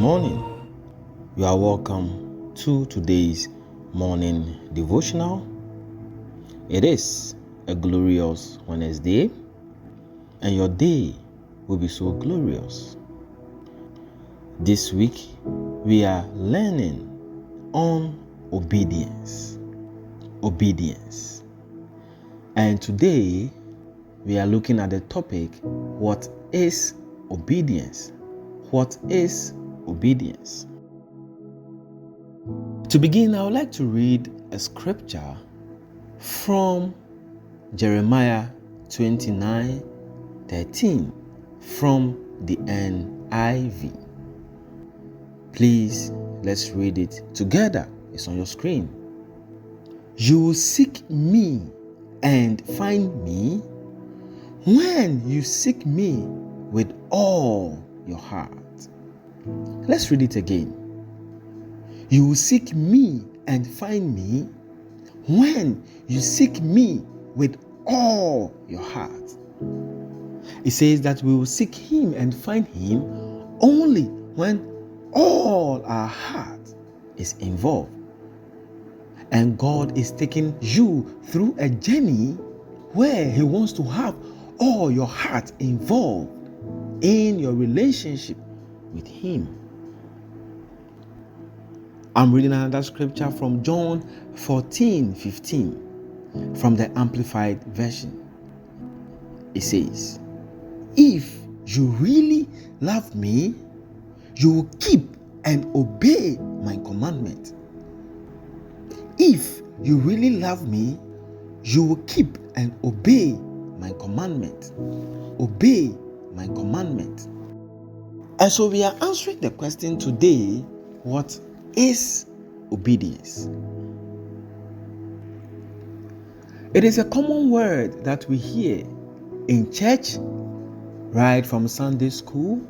morning. You are welcome to today's morning devotional. It is a glorious Wednesday, and your day will be so glorious. This week, we are learning on obedience. Obedience. And today, we are looking at the topic, what is obedience? What is obedience? To begin, I would like to read a scripture from Jeremiah 29:13 from the NIV. Please, let's read it together. It's on your screen. You will seek me and find me when you seek me with all your heart. Let's read it again. You will seek me and find me when you seek me with all your heart. It says that we will seek him and find him only when all our heart is involved. And God is taking you through a journey where he wants to have all your heart involved in your relationship with him. I'm reading another scripture from John 14:15 from the Amplified Version. It says, if you really love me, you will keep and obey my commandment. If you really love me, you will keep and obey my commandment. Obey my commandment. And so we are answering the question today, what is obedience? It is a common word that we hear in church, right from Sunday school.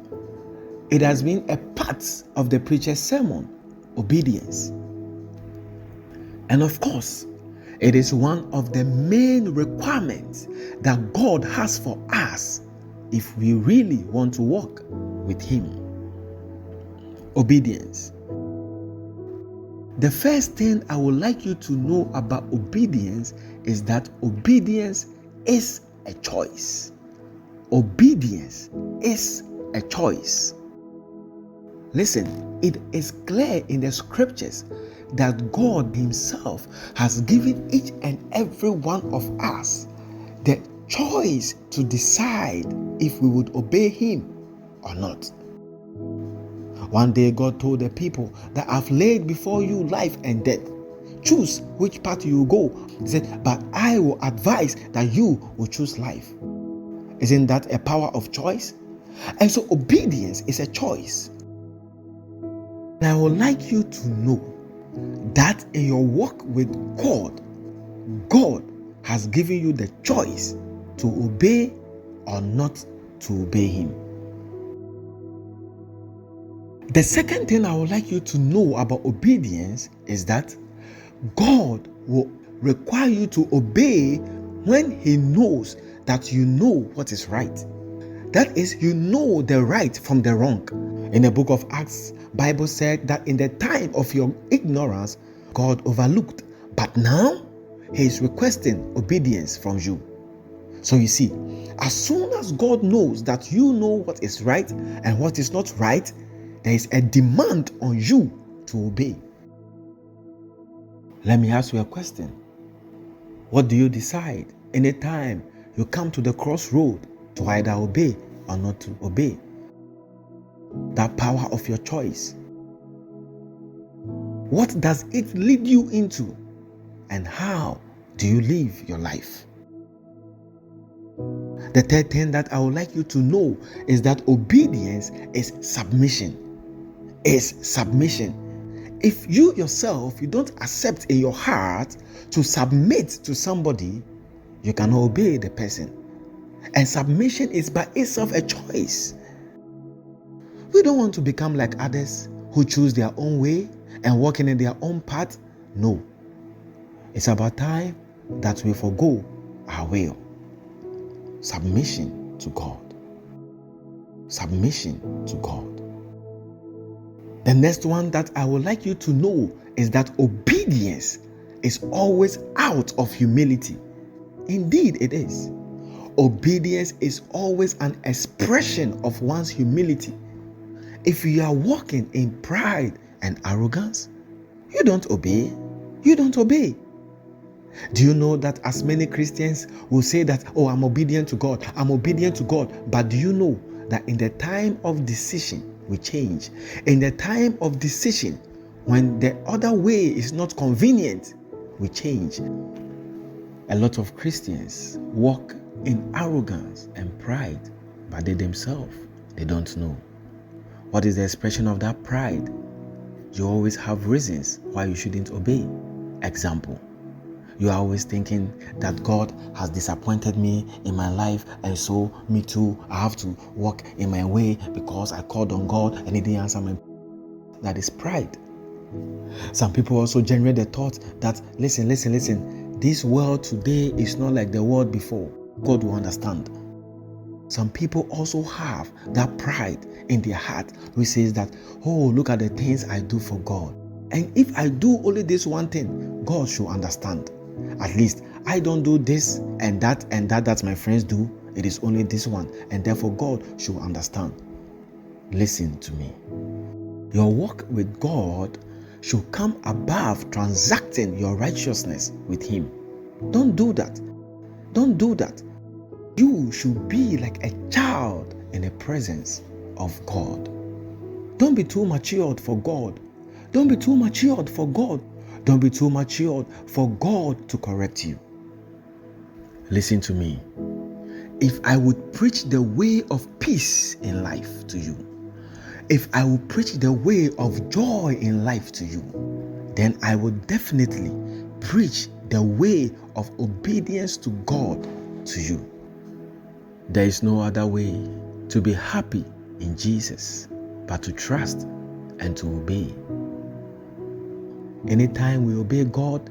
It has been a part of the preacher's sermon, obedience. And of course, it is one of the main requirements that God has for us if we really want to walk with him. Obedience. The first thing I would like you to know about obedience is that obedience is a choice. Obedience is a choice. Listen, it is clear in the scriptures that God himself has given each and every one of us the choice to decide if we would obey him or not. One day God told the people that I've laid before you life and death. Choose which path you will go. He said, but I will advise that you will choose life. Isn't that a power of choice? And so obedience is a choice. And I would like you to know that in your walk with God, God has given you the choice to obey or not to obey him. The second thing I would like you to know about obedience is that God will require you to obey when he knows that you know what is right. That is, you know the right from the wrong. In the book of Acts, Bible said that in the time of your ignorance, God overlooked. But now, he is requesting obedience from you. So you see, as soon as God knows that you know what is right and what is not right, there is a demand on you to obey. Let me ask you a question. What do you decide anytime you come to the crossroad to either obey or not to obey? That power of your choice. What does it lead you into? And how do you live your life? The third thing that I would like you to know is that obedience is submission. Is submission. If you yourself, you don't accept in your heart to submit to somebody, you cannot obey the person. And submission is by itself a choice. We don't want to become like others who choose their own way and walking in their own path. No. It's about time that we forgo our will. Submission to God. Submission to God. The next one that I would like you to know is that obedience is always out of humility. Indeed, it is. Obedience is always an expression of one's humility. If you are walking in pride and arrogance, you don't obey. You don't obey. Do you know that as many Christians will say that, oh, I'm obedient to God, I'm obedient to God. But do you know that in the time of decision, we change? In the time of decision, when the other way is not convenient, we change. A lot of Christians walk in arrogance and pride, but they themselves, they don't know. What is the expression of that pride? You always have reasons why you shouldn't obey. Example, you are always thinking that God has disappointed me in my life, and so me too, I have to walk in my way because I called on God and He didn't answer me. That is pride. Some people also generate the thought that, listen, this world today is not like the world before. God will understand. Some people also have that pride in their heart, which says that, oh, look at the things I do for God. And if I do only this one thing, God should understand. At least I don't do this and that my friends do. It is only this one, and therefore God should understand. Listen to me. Your walk with God should come above transacting your righteousness with Him. Don't do that. Don't do that. You should be like a child in the presence of God. Don't be too matured for God. Don't be too matured for God. Don't be too matured for God to correct you. Listen to me. If I would preach the way of peace in life to you, if I would preach the way of joy in life to you, then I would definitely preach the way of obedience to God to you. There is no other way to be happy in Jesus but to trust and to obey. Anytime we obey God,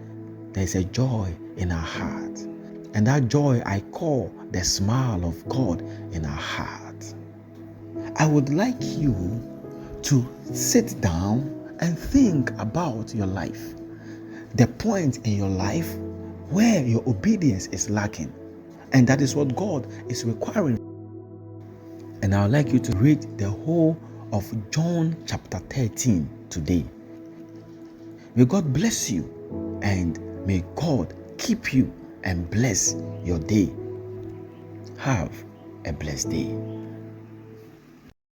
there is a joy in our heart. And that joy I call the smile of God in our heart. I would like you to sit down and think about your life. The point in your life where your obedience is lacking. And that is what God is requiring. And I would like you to read the whole of John chapter 13 today. May God bless you, and may God keep you and bless your day. Have a blessed day.